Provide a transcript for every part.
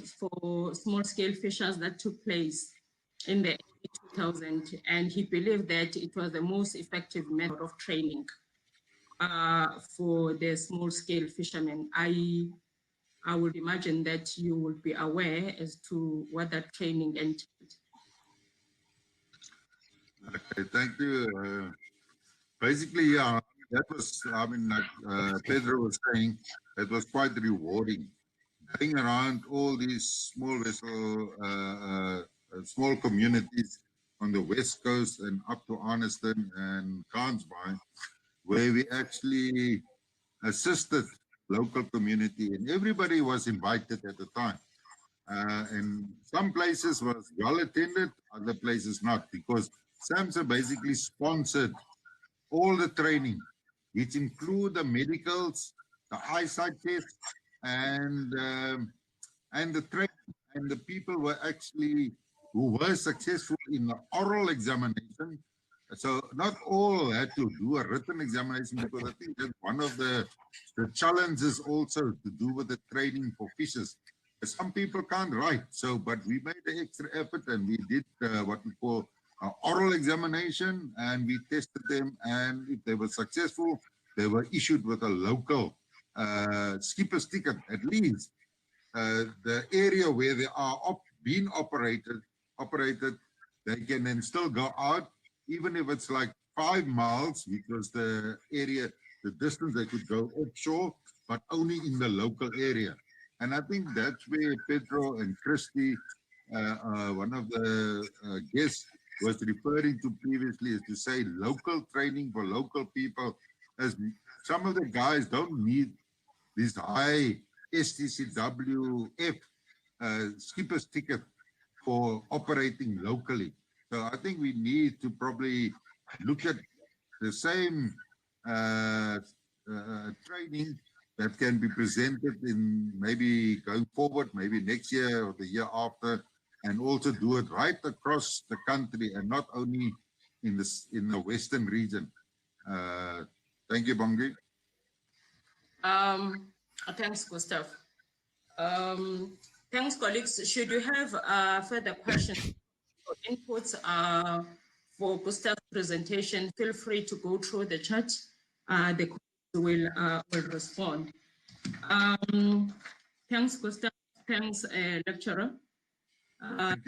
small-scale fishers that took place in the 2000s, and he believed that it was the most effective method of training for the small-scale fishermen. I would imagine that you would be aware as to what that training entailed. Okay, thank you. Basically, yeah, that was, I mean, like Pedro was saying, it was quite rewarding. Going around all these small vessel, small communities on the West Coast and up to Arniston and Kansby, where we actually assisted local community, and everybody was invited at the time. And some places was well attended, other places not, because SAMSA basically sponsored all the training, which include the medicals, the eyesight tests, and the training. And the people were actually who were successful in the oral examination. So not all had to do a written examination, because I think that one of the challenges also to do with the training for fishers. Some people can't write, so but we made the extra effort and we did what we call oral examination, and we tested them, and if they were successful, they were issued with a local skipper's ticket. At least the area where they are being operated, they can then still go out, even if it's like 5 miles, because the area, the distance they could go offshore, but only in the local area. And I think that's where Pedro and Christy, one of the guests, was referring to previously, is to say local training for local people. As some of the guys don't need this high STCWF skipper's ticket for operating locally. So I think we need to probably look at the same training that can be presented in maybe going forward, maybe next year or the year after, and also do it right across the country and not only in the western region. Thank you, Bongi. Thanks, Gustav. Thanks, colleagues. Should you have further questions or inputs for Gustav's presentation, feel free to go through the chat. The colleagues will respond. Thanks, Gustav. Thanks, lecturer. Thank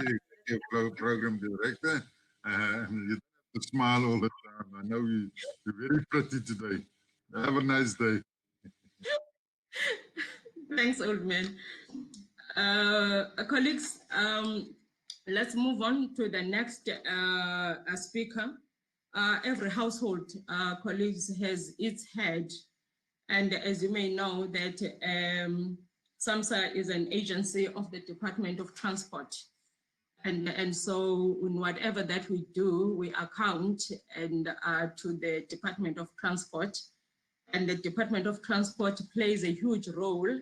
you, program director. You have to smile all the time. I know you're very pretty today. Have a nice day. Thanks, old man. Colleagues, let's move on to the next speaker. Every household, colleagues, has its head. And as you may know, that SAMSA is an agency of the Department of Transport. And so in whatever that we do, we account to the Department of Transport. And the Department of Transport plays a huge role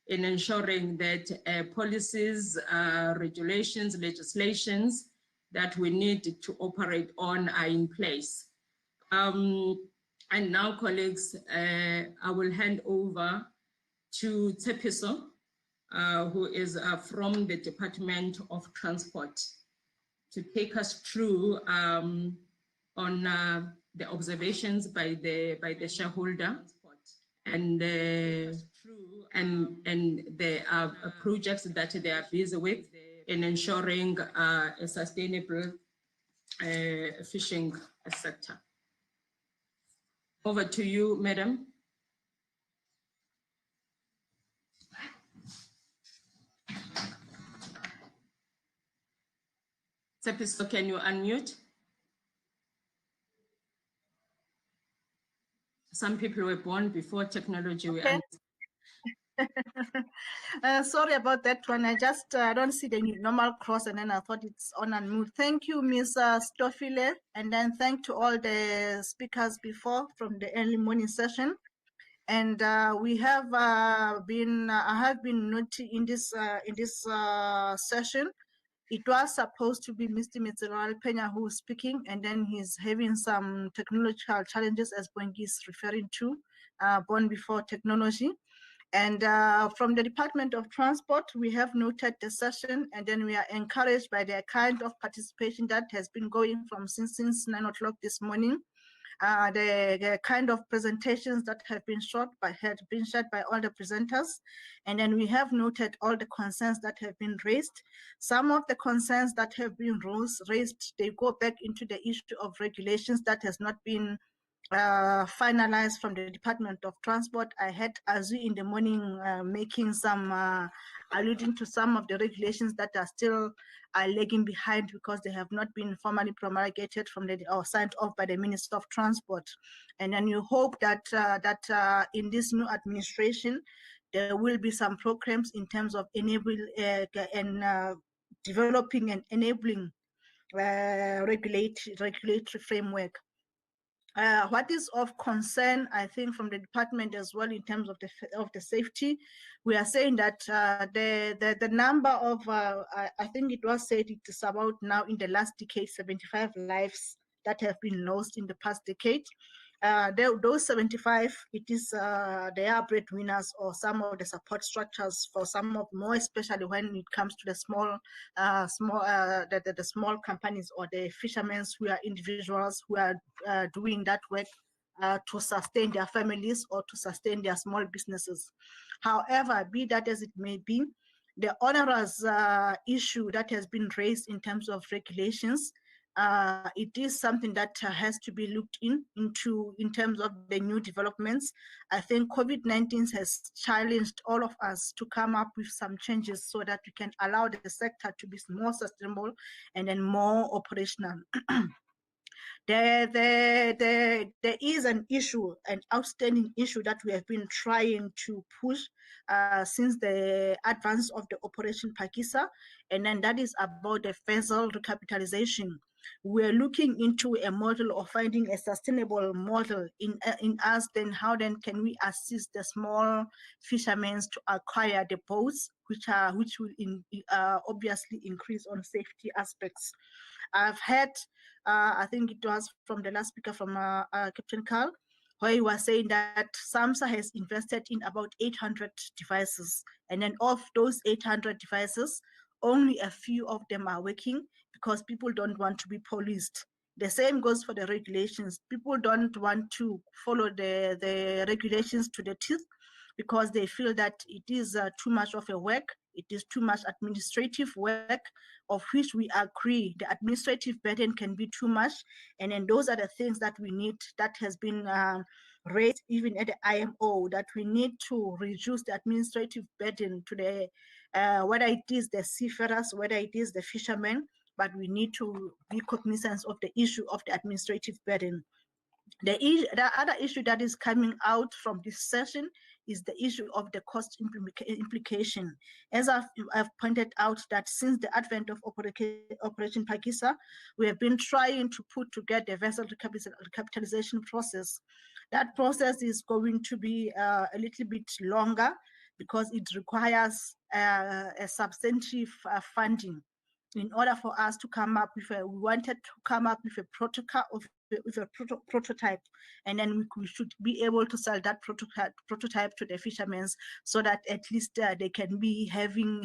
in ensuring that policies, regulations, legislations that we need to operate on are in place. And now, colleagues, I will hand over to Tepiso, who is from the Department of Transport, to take us through on the observations by the shareholder and the projects that they are busy with in ensuring a sustainable fishing sector. Over to you, madam. Tepiso, can you unmute? Some people were born before technology. Okay. Sorry about that one. I just don't see the normal cross, and then I thought it's on and move. Thank you, Ms. Stoffile, and then thank to all the speakers before from the early morning session. And we have been, I have been noting in this session. It was supposed to be Mr. Mitzeral Pena who was speaking, and then he's having some technological challenges, as Bongi is referring to, born before technology. And from the Department of Transport, we have noted the session, and then we are encouraged by the kind of participation that has been going from since 9 o'clock this morning. The kind of presentations that have been shared by all the presenters. And then we have noted all the concerns that have been raised. Some of the concerns that have been raised, they go back into the issue of regulations that has not been finalized from the Department of Transport. I had Azu in the morning making some, alluding to some of the regulations that are still lagging behind because they have not been formally promulgated from the or signed off by the Minister of Transport. And then you hope that in this new administration, there will be some programs in terms of enabling and developing and enabling regulatory framework. What is of concern, I think, from the department as well in terms of the safety, we are saying that the number of I think it was said it is about now in the last decade 75 lives that have been lost in the past decade. Those 75, it is they are breadwinners or some of the support structures for some of more, especially when it comes to the small small companies or the fishermen who are individuals who are doing that work to sustain their families or to sustain their small businesses. However, be that as it may be, the onerous issue that has been raised in terms of regulations, it is something that has to be looked into in terms of the new developments. I think COVID-19 has challenged all of us to come up with some changes so that we can allow the sector to be more sustainable and then more operational. There is an issue, an outstanding issue that we have been trying to push since the advance of the Operation Pakisa, and then that is about the vessel recapitalization. We're looking into a model of finding a sustainable model in us, then how then can we assist the small fishermen to acquire the boats, which will obviously increase on safety aspects. I've heard, I think it was from the last speaker from Captain Carl, where he was saying that SAMSA has invested in about 800 devices. And then of those 800 devices, only a few of them are working because people don't want to be policed. The same goes for the regulations. People don't want to follow the regulations to the teeth because they feel that it is too much of a work. It is too much administrative work, of which we agree the administrative burden can be too much. And then those are the things that we need, that has been raised even at the IMO, that we need to reduce the administrative burden to the, whether it is the seafarers, whether it is the fishermen, but we need to be cognizant of the issue of the administrative burden. The other issue that is coming out from this session is the issue of the cost implication. As I've pointed out, that since the advent of Operation Pakisa, we have been trying to put together the vessel recapitalization process. That process is going to be a little bit longer because it requires a substantive funding. In order for us to come up with we wanted to come up with a protocol with a prototype, and then we should be able to sell that prototype to the fishermen so that at least they can be having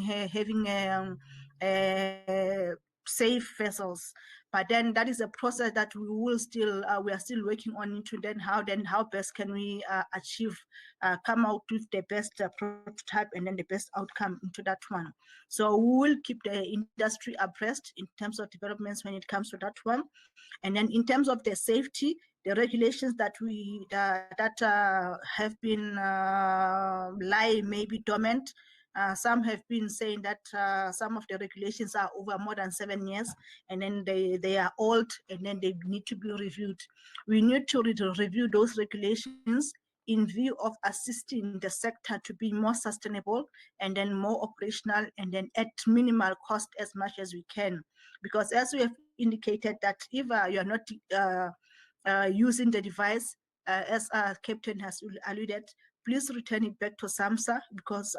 safe vessels. But then that is a process that we will still we are still working on into then how best can we achieve come out with the best prototype and then the best outcome into that one. So we will keep the industry abreast in terms of developments when it comes to that one. And then in terms of the safety, the regulations that have been lying maybe dormant. Some have been saying that some of the regulations are over more than 7 years, and then they are old, and then they need to be reviewed. We need to review those regulations in view of assisting the sector to be more sustainable and then more operational and then at minimal cost as much as we can. Because as we have indicated that if you are not using the device, as Captain has alluded, please return it back to SAMSA, because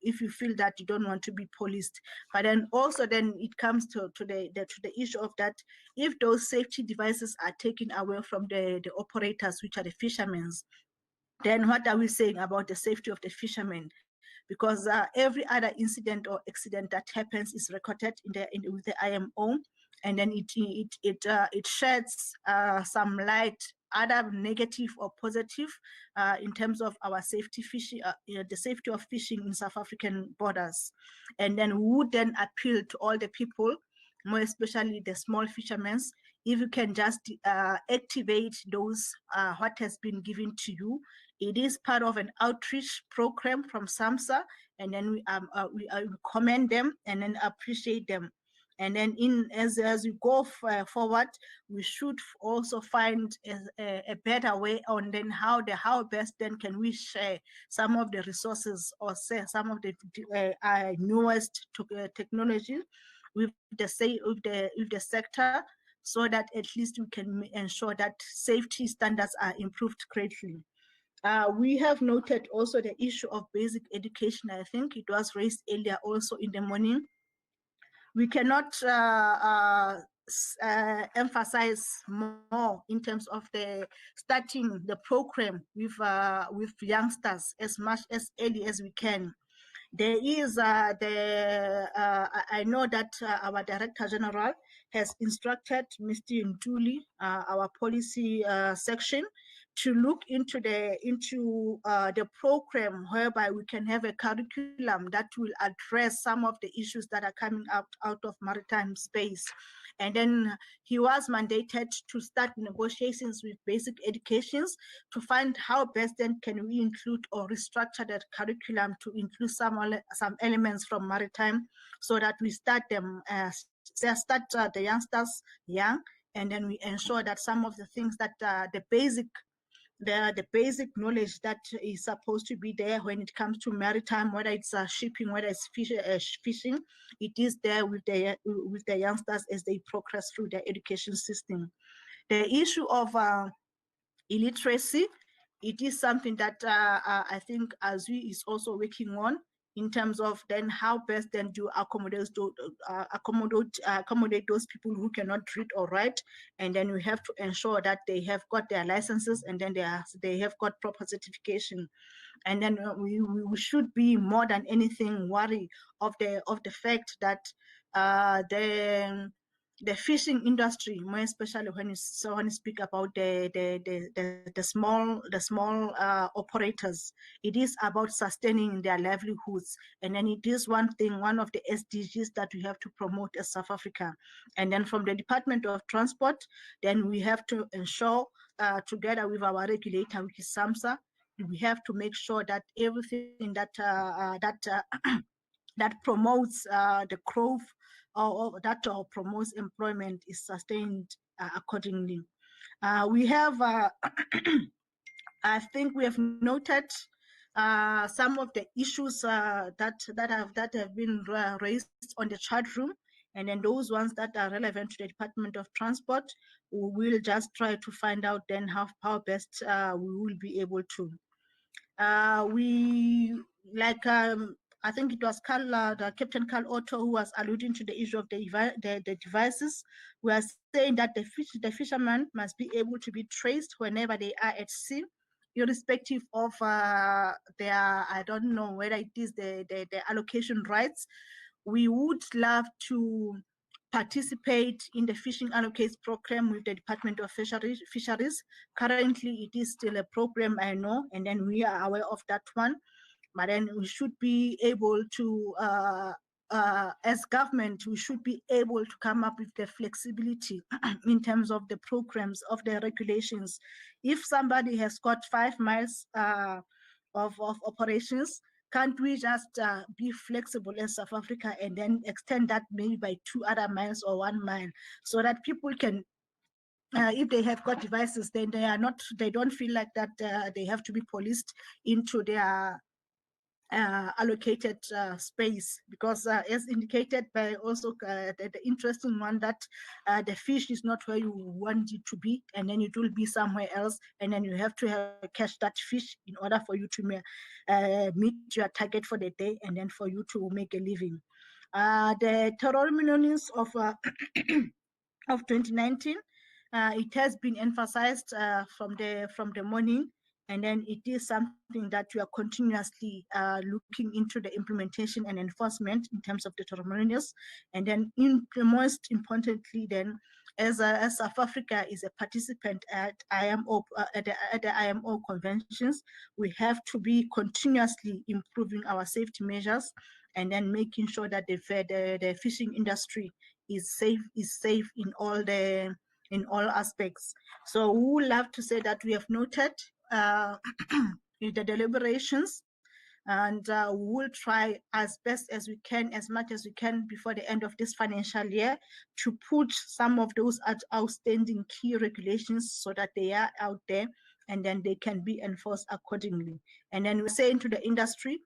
if you feel that you don't want to be policed. But then also then it comes to the issue of that if those safety devices are taken away from the operators, which are the fishermen, then what are we saying about the safety of the fishermen? Because every other incident or accident that happens is recorded with the IMO, and then it sheds some light, either negative or positive, in terms of our safety fishing, the safety of fishing in South African borders. And then we would then appeal to all the people, more especially the small fishermen, if you can just activate those what has been given to you. It is part of an outreach program from SAMSA, and then we commend them and then appreciate them. And then as we go forward, we should also find a better way on then how best then can we share some of the resources or say some of the newest technology with the sector, so that at least we can ensure that safety standards are improved greatly. We have noted also the issue of basic education. I think it was raised earlier also in the morning. We cannot emphasize more in terms of the starting the program with youngsters as much as early as we can. There is I know that our Director General has instructed Mr. Ntuli, our policy section, to look into the program whereby we can have a curriculum that will address some of the issues that are coming out of maritime space. And then he was mandated to start negotiations with basic educations to find how best then can we include or restructure that curriculum to include some elements from maritime, so that we start them the youngsters young, and then we ensure that some of the things that the basic knowledge that is supposed to be there when it comes to maritime, whether it's shipping, whether it's fishing, it is there with the youngsters as they progress through their education system. The issue of illiteracy, it is something that I think ASUI is also working on, in terms of then how best then to accommodate those people who cannot read or write, and then we have to ensure that they have got their licenses, and then they have got proper certification. And then we should be more than anything worried of the fact that the fishing industry, more especially when you speak about the small operators, it is about sustaining their livelihoods, and then it is one of the SDGs that we have to promote as South Africa. And then from the Department of Transport, then we have to ensure, together with our regulator, which is SAMSA, we have to make sure that everything that that promotes the growth or that promotes employment is sustained accordingly. We have, I think we have noted some of the issues that have been raised on the chat room, and then those ones that are relevant to the Department of Transport, we will just try to find out then how best we will be able to. I think it was Captain Carl Otto who was alluding to the issue of the devices. We are saying that the fishermen must be able to be traced whenever they are at sea, irrespective of their, I don't know whether it is the allocation rights. We would love to participate in the fishing allocates program with the Department of Fisheries. Currently, it is still a program, I know, and then we are aware of that one. But then we should be able to, as government, we should be able to come up with the flexibility in terms of the programs, of the regulations. If somebody has got 5 miles of operations, can't we just be flexible as South Africa and then extend that maybe by 2 other miles or 1 mile, so that people can, if they have got devices, then they don't feel like that they have to be policed into their allocated space, because as indicated by also the interesting one, that the fish is not where you want it to be, and then it will be somewhere else, and then you have to catch that fish in order for you to meet your target for the day, and then for you to make a living. The ceremonies of of 2019, it has been emphasized from the morning, And then it is something that we are continuously looking into the implementation and enforcement in terms of the ceremonials. And then most importantly, then as South Africa is a participant at IMO at the IMO conventions, we have to be continuously improving our safety measures and then making sure that the fishing industry is safe in all aspects. So we would love to say that we have noted the deliberations, and we will try as best as we can, as much as we can before the end of this financial year, to put some of those outstanding key regulations so that they are out there and then they can be enforced accordingly. And then we're saying to the industry,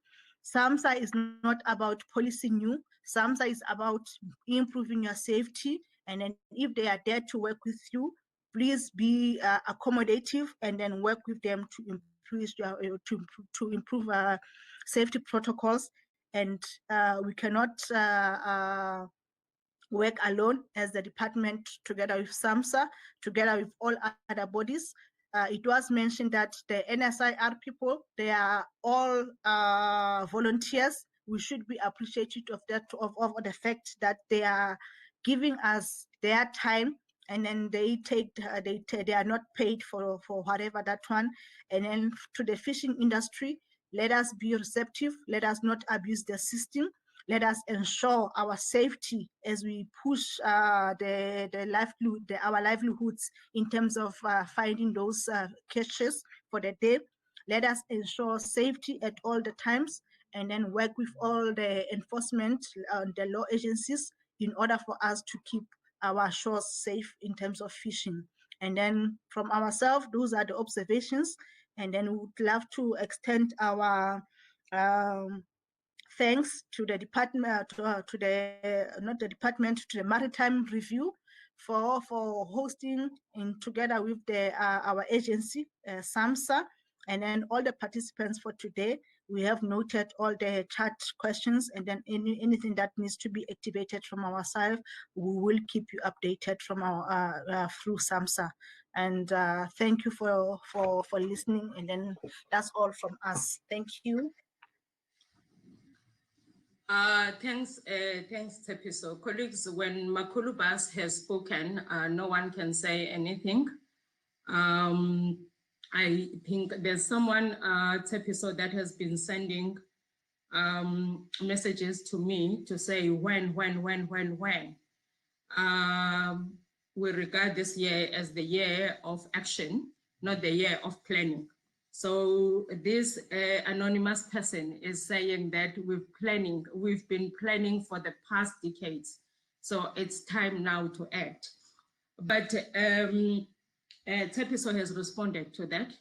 SAMSA is not about policing you. SAMSA is about improving your safety. And then if they are there to work with you, please be accommodative and then work with them to improve safety protocols. And we cannot work alone as the department, together with SAMSA, together with all other bodies. It was mentioned that the NSIR people, they are all volunteers. We should be appreciative of that, of the fact that they are giving us their time, and then they are not paid for whatever that one. And then to the fishing industry, let us be receptive. Let us not abuse the system. Let us ensure our safety as we push our livelihoods in terms of finding those catches for the day. Let us ensure safety at all the times, and then work with all the enforcement, the law agencies, in order for us to keep our shores safe in terms of fishing. And then from ourselves, those are the observations. And then we would love to extend our thanks to the department, to the Maritime Review for hosting, in together with our agency, SAMSA, and then all the participants for today. We have noted all the chat questions, and then anything that needs to be activated from our side, we will keep you updated from our through SAMSA. And thank you for listening. And then that's all from us. Thank you. Thanks, Tepi. So colleagues, when Makulubas has spoken, no one can say anything. I think there's someone, Tepiso, that has been sending messages to me to say when. We regard this year as the year of action, not the year of planning. So this anonymous person is saying that we've been planning for the past decades. So it's time now to act. But Tepiso has responded to that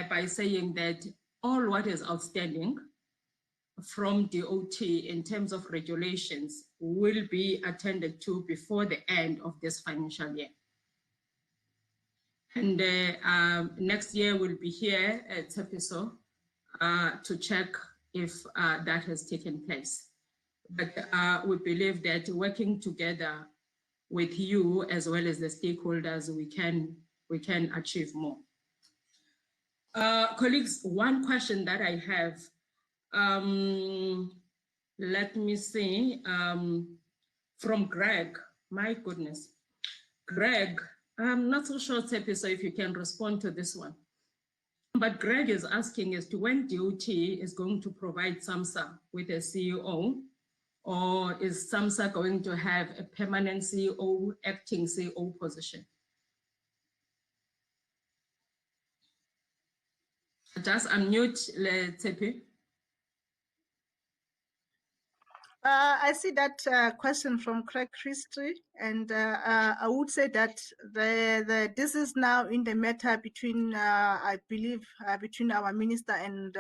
by saying that all what is outstanding from DOT in terms of regulations will be attended to before the end of this financial year. And next year we'll be here at Tepiso to check if that has taken place. But we believe that working together with you as well as the stakeholders, we can achieve more. Colleagues, one question that I have, let me see, from Greg. My goodness, Greg, I'm not so sure, Tepi, so if you can respond to this one. But Greg is asking as to when DOT is going to provide SAMSA with a CEO, or is SAMSA going to have a permanent CEO, acting CEO position? Just unmute, Tepi. I see that question from Craig Christie, and I would say that this is now in the matter between, I believe, between our minister and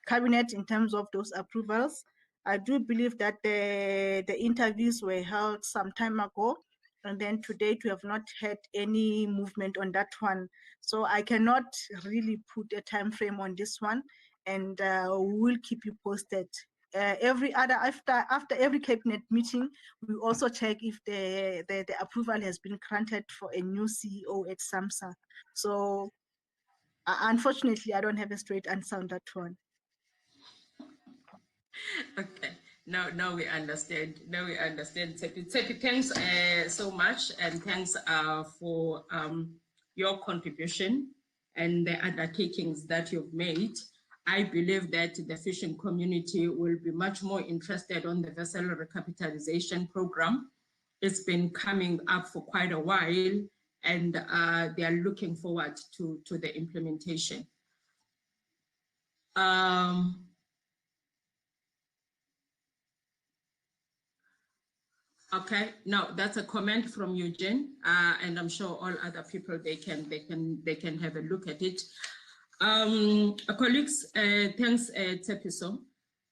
cabinet in terms of those approvals. I do believe that the interviews were held some time ago, and then to date we have not had any movement on that one. So I cannot really put a time frame on this one, and we'll keep you posted. After every cabinet meeting, we also check if the approval has been granted for a new CEO at SAMSA. So Unfortunately, I don't have a straight answer on that one. Okay, now we understand. Now we understand. Tsepi, thanks so much, and thanks for your contribution and the undertakings that you've made. I believe that the fishing community will be much more interested on the vessel recapitalization program. It's been coming up for quite a while, and they are looking forward to the implementation. Okay, now that's a comment from Eugene, and I'm sure all other people they can have a look at it. Colleagues, thanks, Tsepiso.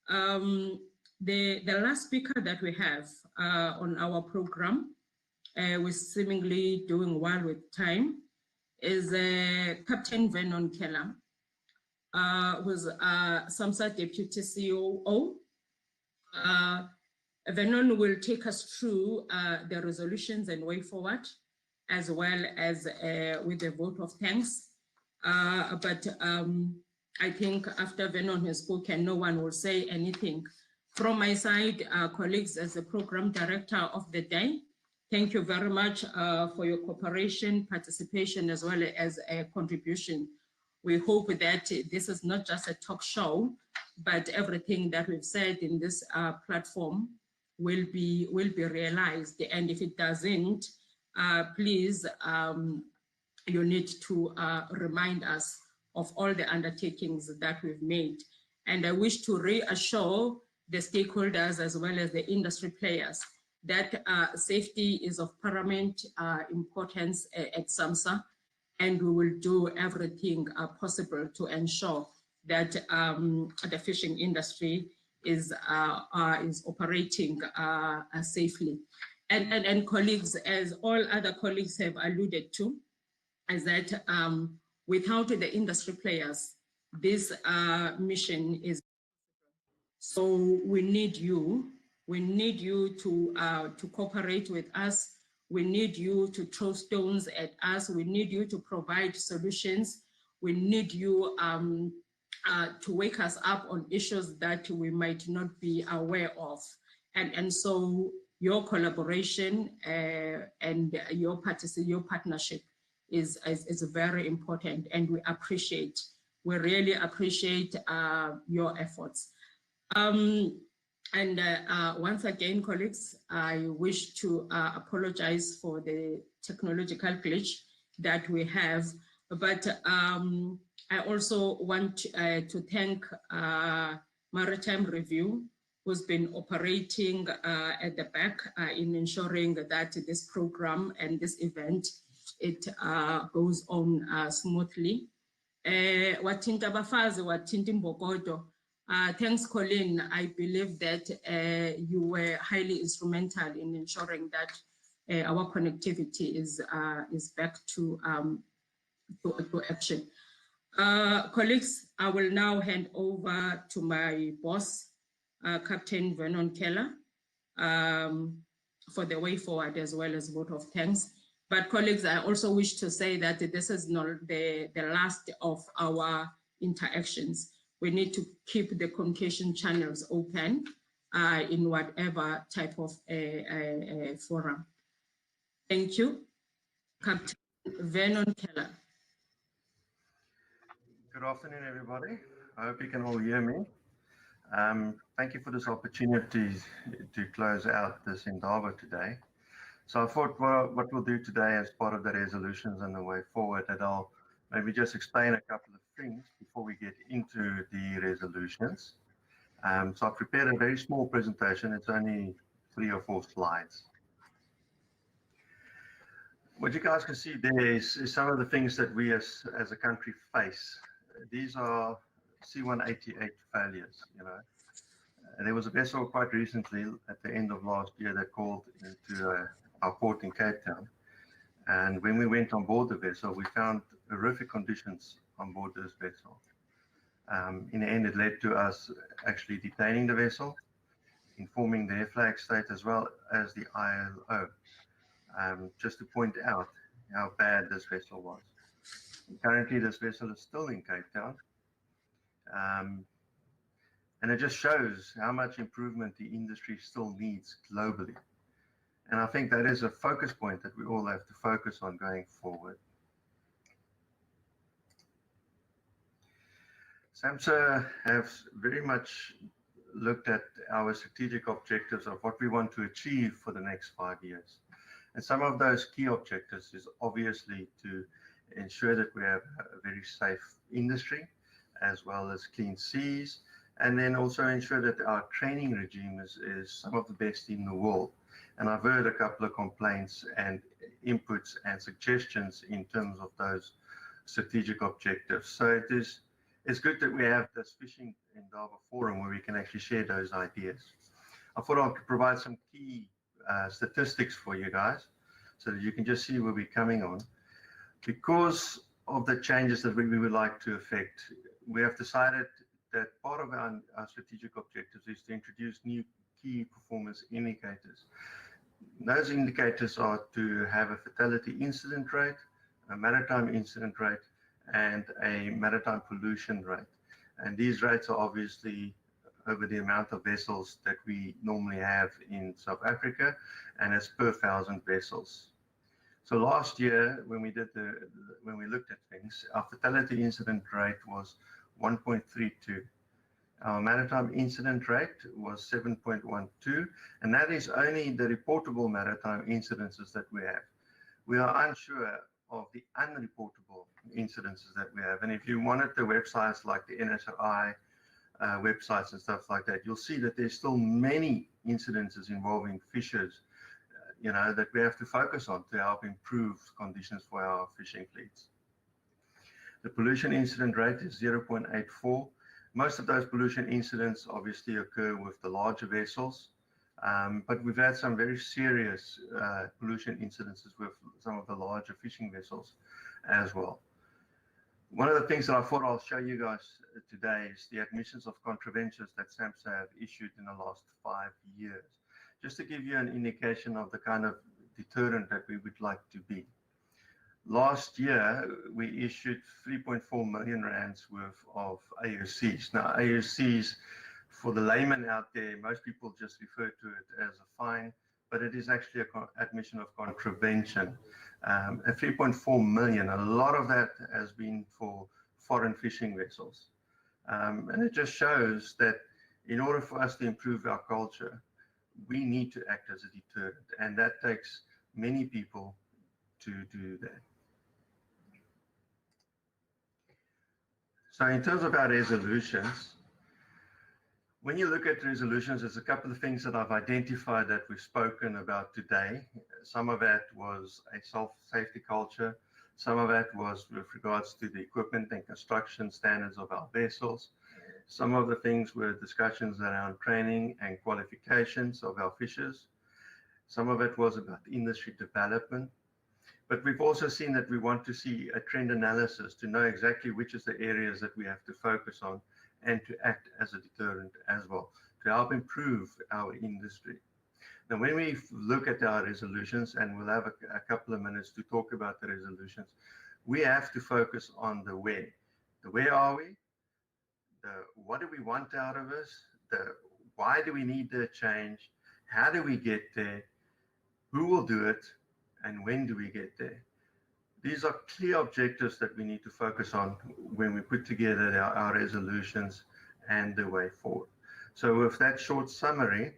The last speaker that we have on our program, we're seemingly doing well with time, is Captain Vernon Keller, who's SAMSA Deputy COO. Vernon will take us through the resolutions and way forward, as well as with the vote of thanks. But I think after Vernon has spoken, no one will say anything. From my side, colleagues, as the program director of the day, thank you very much for your cooperation, participation, as well as a contribution. We hope that this is not just a talk show, but everything that we've said in this platform will be realized. And if it doesn't, please, you need to remind us of all the undertakings that we've made. And I wish to reassure the stakeholders as well as the industry players that safety is of paramount importance at SAMSA, and we will do everything possible to ensure that the fishing industry is operating safely. And colleagues, as all other colleagues have alluded to, is that without the industry players, this mission is. So we need you. We need you to cooperate with us. We need you to throw stones at us. We need you to provide solutions. We need you to wake us up on issues that we might not be aware of. And so your collaboration and your partnership is very important, and we really appreciate your efforts. Once again, colleagues, I wish to apologize for the technological glitch that we have, but I also want to thank Maritime Review, who's been operating at the back in ensuring that this program and this event, it goes on smoothly. Watinta bafazi, watinta mbokodo. Thanks, Colin. I believe that you were highly instrumental in ensuring that our connectivity is back to action. Colleagues, I will now hand over to my boss, Captain Vernon Keller, for the way forward as well as vote of thanks. But colleagues, I also wish to say that this is not the last of our interactions. We need to keep the communication channels open in whatever type of forum. Thank you. Captain Vernon Keller. Good afternoon, everybody. I hope you can all hear me. Thank you for this opportunity to close out this endeavor today. So I thought what we'll do today as part of the resolutions and the way forward, that I'll maybe just explain a couple of things before we get into the resolutions. So I've prepared a very small presentation. It's only 3 or 4 slides. What you guys can see there is some of the things that we as a country face. These are C-188 failures, you know. There was a vessel quite recently at the end of last year that called into our port in Cape Town. And when we went on board the vessel, we found horrific conditions on board this vessel. In the end, it led to us actually detaining the vessel, informing the flag state as well as the ILO, just to point out how bad this vessel was. Currently, this vessel is still in Cape Town. And it just shows how much improvement the industry still needs globally. And I think that is a focus point that we all have to focus on going forward. SAMSA has very much looked at our strategic objectives of what we want to achieve for the next 5 years. And some of those key objectives is obviously to ensure that we have a very safe industry, as well as clean seas, and then also ensure that our training regime is some of the best in the world. And I've heard a couple of complaints and inputs and suggestions in terms of those strategic objectives. So it's good that we have this Fishing Indaba forum where we can actually share those ideas. I thought I could provide some key statistics for you guys so that you can just see where we're coming on. Because of the changes that we would like to effect, we have decided that part of our strategic objectives is to introduce new key performance indicators. Those indicators are to have a fatality incident rate, a maritime incident rate, and a maritime pollution rate. And these rates are obviously over the amount of vessels that we normally have in South Africa, and it's per 1,000 vessels. So last year, when we looked at things, our fatality incident rate was 1.32. Our maritime incident rate was 7.12, and that is only the reportable maritime incidences that we have. We are unsure of the unreportable incidences that we have. And if you monitor websites like the NSRI websites and stuff like that, you'll see that there's still many incidences involving fishers, that we have to focus on to help improve conditions for our fishing fleets. The pollution incident rate is 0.84. Most of those pollution incidents obviously occur with the larger vessels, but we've had some very serious pollution incidences with some of the larger fishing vessels as well. One of the things that I thought I'll show you guys today is the admissions of contraventions that SAMSA have issued in the last 5 years, just to give you an indication of the kind of deterrent that we would like to be. Last year, we issued 3.4 million rands worth of AOCs. Now, AOCs, for the layman out there, most people just refer to it as a fine, but it is actually an admission of contravention. At 3.4 million, a lot of that has been for foreign fishing vessels. And it just shows that in order for us to improve our culture, we need to act as a deterrent, and that takes many people to do that. So in terms of our resolutions, when you look at resolutions, there's a couple of things that I've identified that we've spoken about today. Some of that was a self-safety culture. Some of that was with regards to the equipment and construction standards of our vessels. Some of the things were discussions around training and qualifications of our fishers. Some of it was about industry development. But we've also seen that we want to see a trend analysis to know exactly which is the areas that we have to focus on and to act as a deterrent as well, to help improve our industry. Now, when we look at our resolutions, and we'll have a couple of minutes to talk about the resolutions, we have to focus on the where. The where are we? The what do we want out of us? The why do we need the change? How do we get there? Who will do it? And when do we get there? These are clear objectives that we need to focus on when we put together our resolutions and the way forward. So with that short summary,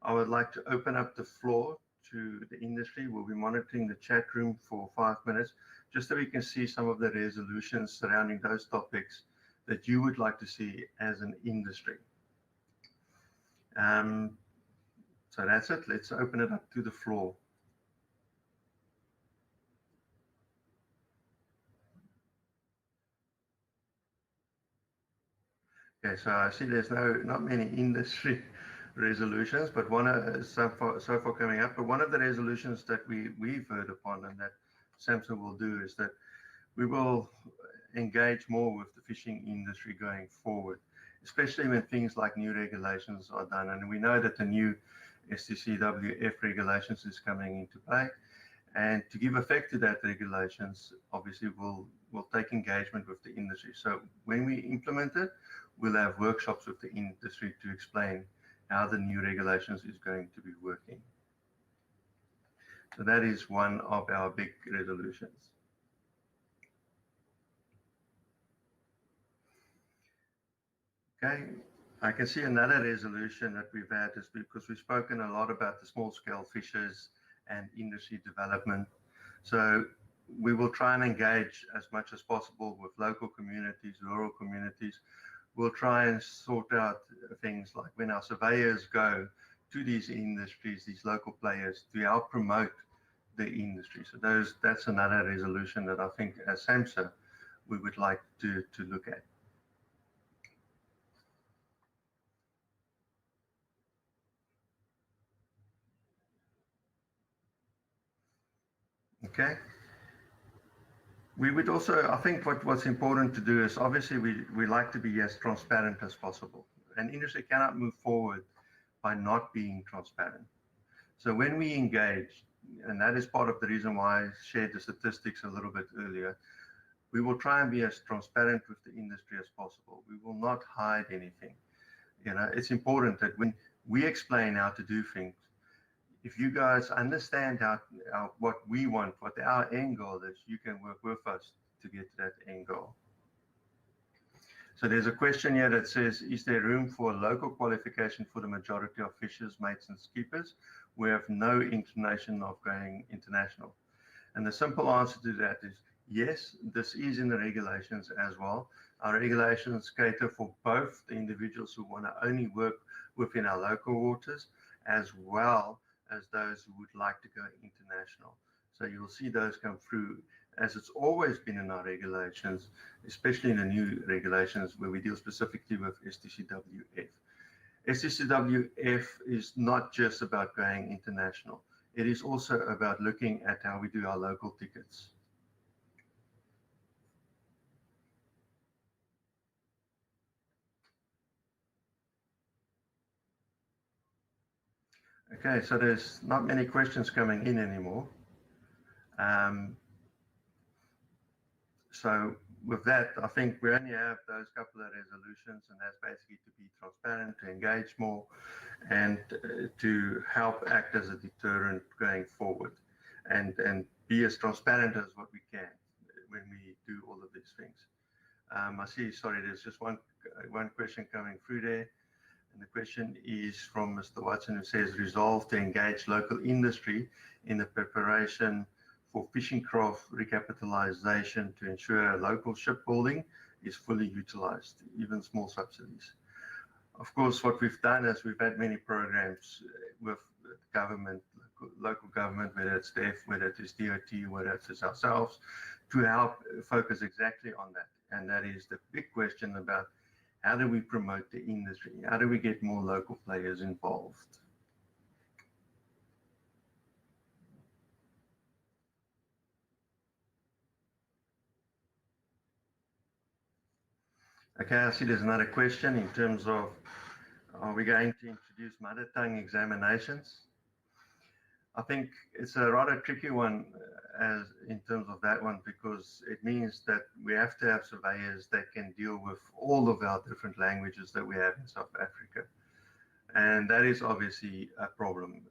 I would like to open up the floor to the industry. We'll be monitoring the chat room for 5 minutes, just so we can see some of the resolutions surrounding those topics that you would like to see as an industry. So that's it. Let's open it up to the floor. Okay, so I see there's not many industry resolutions, but so far coming up. But one of the resolutions that we've heard upon and that SAMSA will do is that we will engage more with the fishing industry going forward, especially when things like new regulations are done. And we know that the new STCWF regulations is coming into play. And to give effect to that regulations, obviously we'll take engagement with the industry. So when we implement it, we'll have workshops with the industry to explain how the new regulations is going to be working. So that is one of our big resolutions. Okay, I can see another resolution that we've had is because we've spoken a lot about the small scale fishers and industry development. So we will try and engage as much as possible with local communities, rural communities. We'll try and sort out things like when our surveyors go to these industries, these local players, to help promote the industry. So that's another resolution that I think as SAMSA we would like to look at. Okay. We would also, I think what's important to do is obviously we like to be as transparent as possible. And industry cannot move forward by not being transparent. So when we engage, and that is part of the reason why I shared the statistics a little bit earlier, we will try and be as transparent with the industry as possible. We will not hide anything. You know, it's important that when we explain how to do things, if you guys understand what we want, what our end goal is, you can work with us to get to that end goal. So there's a question here that says, is there room for a local qualification for the majority of fishers, mates and skippers? We have no inclination of going international. And the simple answer to that is yes, this is in the regulations as well. Our regulations cater for both the individuals who want to only work within our local waters, as well as those who would like to go international. So you'll see those come through, as it's always been in our regulations, especially in the new regulations where we deal specifically with STCWF. STCWF is not just about going international. It is also about looking at how we do our local tickets. Okay, so there's not many questions coming in anymore. So with that, I think we only have those couple of resolutions, and that's basically to be transparent, to engage more, and to help act as a deterrent going forward, and be as transparent as what we can when we do all of these things. I see, sorry, there's just one question coming through there. And the question is from Mr. Watson, who says, resolve to engage local industry in the preparation for fishing craft recapitalization to ensure local shipbuilding is fully utilized, even small subsidies. Of course, what we've done is we've had many programs with government, local government, whether it's DEF, whether it is DOT, whether it's ourselves, to help focus exactly on that. And that is the big question about how do we promote the industry? How do we get more local players involved? Okay, I see there's another question in terms of, are we going to introduce mother tongue examinations? I think it's a rather tricky one as in terms of that one, because it means that we have to have surveyors that can deal with all of our different languages that we have in South Africa. And that is obviously a problem.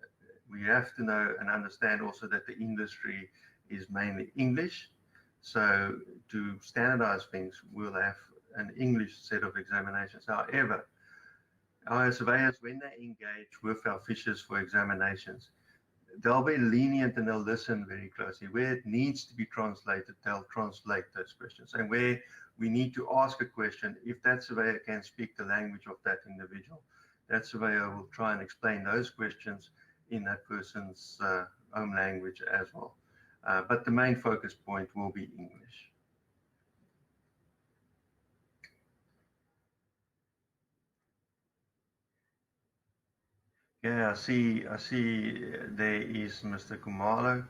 We have to know and understand also that the industry is mainly English. So to standardize things, we'll have an English set of examinations. However, our surveyors, when they engage with our fishers for examinations, they'll be lenient and they'll listen very closely. Where it needs to be translated, they'll translate those questions. And where we need to ask a question, if that surveyor can speak the language of that individual, that surveyor will try and explain those questions in that person's own language as well. But the main focus point will be English. Yeah, I see there is Mr. Kumalo.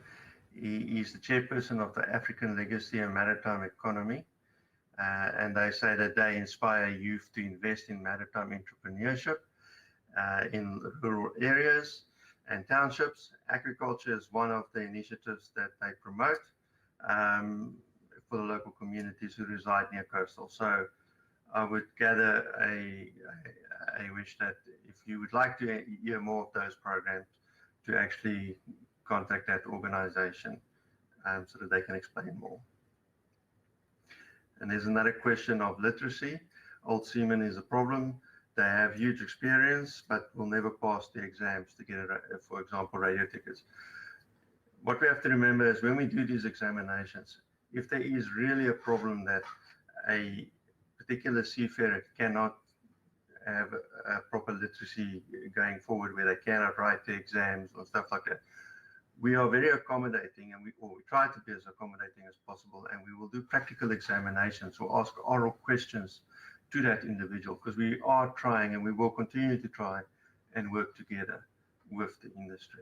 He is the chairperson of the African Legacy and Maritime Economy. And they say that they inspire youth to invest in maritime entrepreneurship in rural areas. and townships. Agriculture is one of the initiatives that they promote for the local communities who reside near coastal. So I would gather a wish that if you would like to hear more of those programs, to actually contact that organization so that they can explain more. And there's another question of literacy. Old seamen is a problem. They have huge experience, but will never pass the exams to get, for example, radio tickets. What we have to remember is when we do these examinations, if there is really a problem that a particular seafarer cannot have a proper literacy going forward, where they cannot write the exams or stuff like that, we are very accommodating, and we try to be as accommodating as possible, and we will do practical examinations or ask oral questions to that individual, because we are trying and we will continue to try and work together with the industry.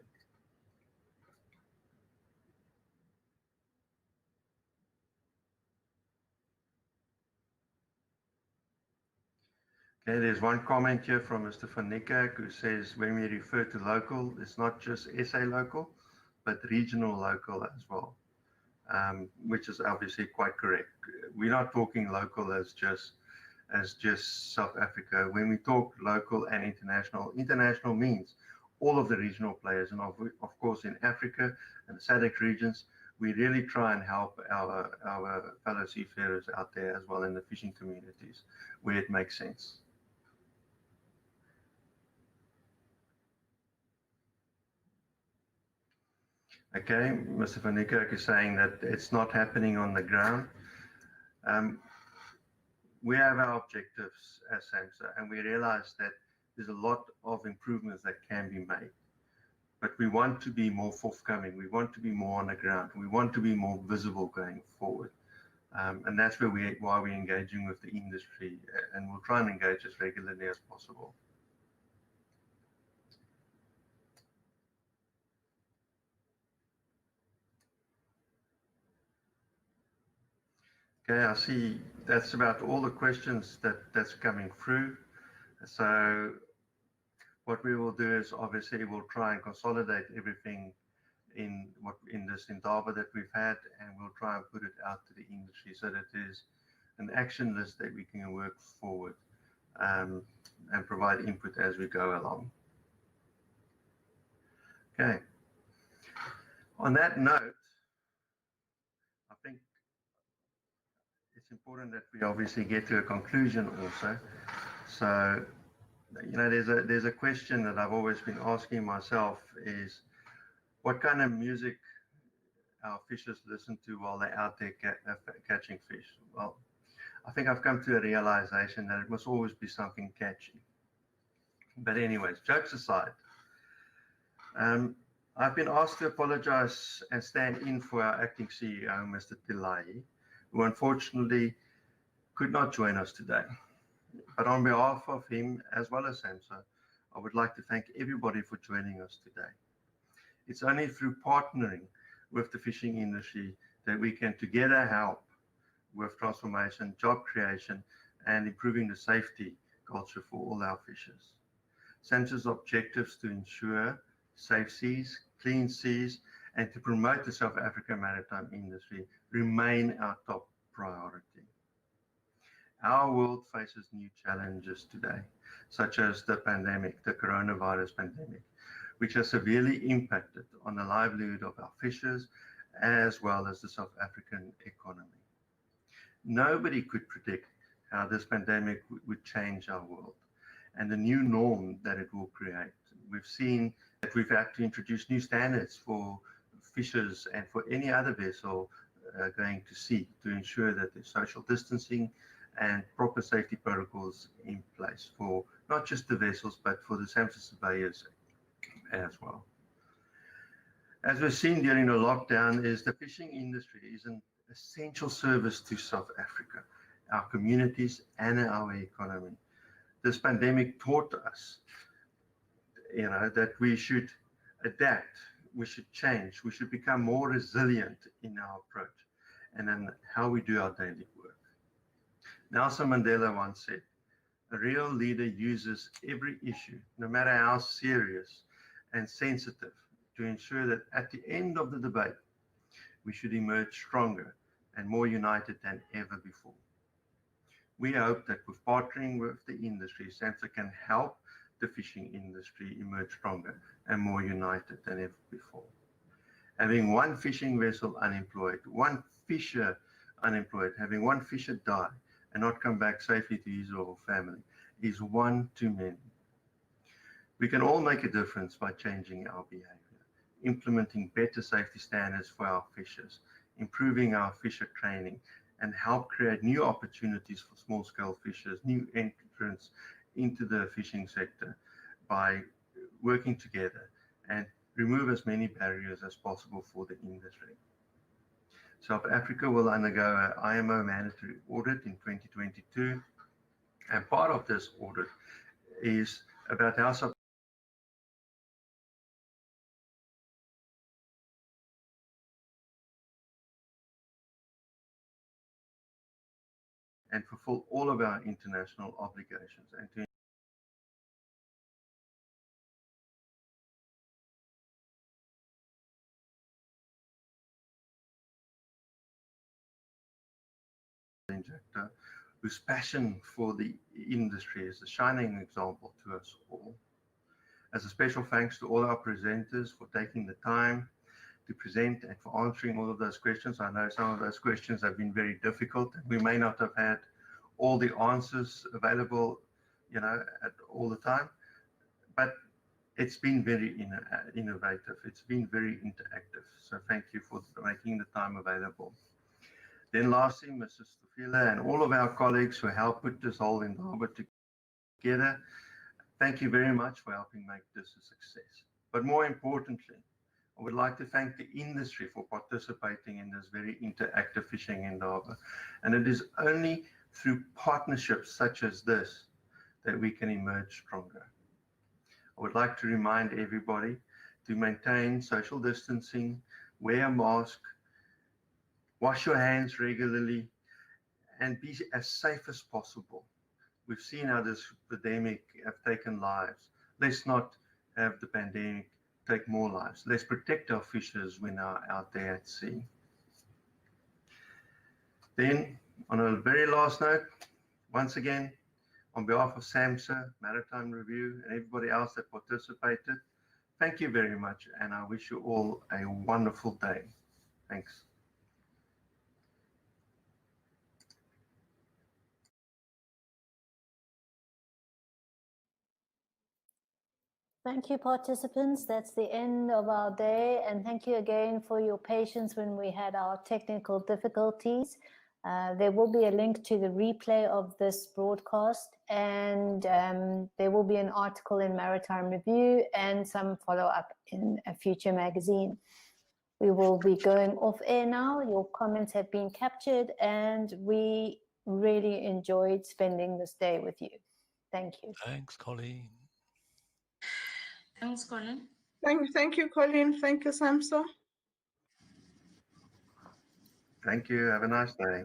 Okay, there's one comment here from Mr. Van Niekerk who says when we refer to local, it's not just SA local, but regional local as well, which is obviously quite correct. We're not talking local as just South Africa. When we talk local and international, international means all of the regional players, and of course in Africa and the SADC regions, we really try and help our fellow seafarers out there as well in the fishing communities where it makes sense. Okay, Mr. Van Niekerk is saying that it's not happening on the ground. We have our objectives as SAMSA, and we realize that there's a lot of improvements that can be made. But we want to be more forthcoming. We want to be more on the ground. We want to be more visible going forward. And that's why we're engaging with the industry, and we'll try and engage as regularly as possible. Okay, I see that's about all the questions that's coming through. So what we will do is obviously we'll try and consolidate everything in this indaba that we've had, and we'll try and put it out to the industry so that there's an action list that we can work forward and provide input as we go along. Okay. On that note, I think it's important that we obviously get to a conclusion also. So, you know, there's a question that I've always been asking myself is, what kind of music our fishers listen to while they're out there catching fish? Well, I think I've come to a realization that it must always be something catchy. But anyways, jokes aside, I've been asked to apologize and stand in for our acting CEO, Mr. Tilai, who unfortunately could not join us today. But on behalf of him, as well as SAMSA, I would like to thank everybody for joining us today. It's only through partnering with the fishing industry that we can together help with transformation, job creation, and improving the safety culture for all our fishers. SAMSA's objectives to ensure safe seas, clean seas, and to promote the South African maritime industry remain our top priority. Our world faces new challenges today, such as the pandemic, the coronavirus pandemic, which has severely impacted on the livelihood of our fishers as well as the South African economy. Nobody could predict how this pandemic would change our world and the new norm that it will create. We've seen that we've had to introduce new standards for fishers and for any other vessel going to sea to ensure that there's social distancing and proper safety protocols in place for not just the vessels, but for the SAMSA surveyors as well. As we've seen during the lockdown, is the fishing industry is an essential service to South Africa, our communities and our economy. This pandemic taught us, you know, that we should adapt, we should change, we should become more resilient in our approach and in how we do our daily work. Nelson Mandela once said, a real leader uses every issue, no matter how serious and sensitive to ensure that at the end of the debate, we should emerge stronger and more united than ever before. We hope that with partnering with the industry, SAMSA can help the fishing industry emerge stronger and more united than ever before. Having one fishing vessel unemployed, one fisher unemployed, having one fisher die and not come back safely to his or her family is one too many. We can all make a difference by changing our behavior, implementing better safety standards for our fishers, improving our fisher training, and help create new opportunities for small-scale fishers, new entrants into the fishing sector by working together and remove as many barriers as possible for the industry. South Africa will undergo an IMO mandatory audit in 2022, and part of this audit is about how South and fulfill all of our international obligations and to injector whose passion for the industry is a shining example to us all. As a special thanks to all our presenters for taking the time to present and for answering all of those questions. I know some of those questions have been very difficult and we may not have had all the answers available, at all the time, but it's been very innovative. It's been very interactive. So thank you for making the time available. Then lastly, Mrs. Stofila and all of our colleagues who helped put this whole Indaba together, thank you very much for helping make this a success. But more importantly, I would like to thank the industry for participating in this very interactive fishing Indaba. And it is only through partnerships such as this that we can emerge stronger. I would like to remind everybody to maintain social distancing, wear a mask, wash your hands regularly, and be as safe as possible. We've seen how this pandemic have taken lives. Let's not have the pandemic take more lives. Let's protect our fishers when they're out there at sea. Then, on a very last note, once again, on behalf of SAMSA, Maritime Review, and everybody else that participated, thank you very much, and I wish you all a wonderful day. Thanks. Thank you, participants. That's the end of our day. And thank you again for your patience when we had our technical difficulties. There will be a link to the replay of this broadcast, and there will be an article in Maritime Review and some follow-up in a future magazine. We will be going off air now. Your comments have been captured, and we really enjoyed spending this day with you. Thank you. Thanks, Colleen. Thanks, Colin. Thank you, Colin. Thank you, SAMSA. Thank you. Have a nice day.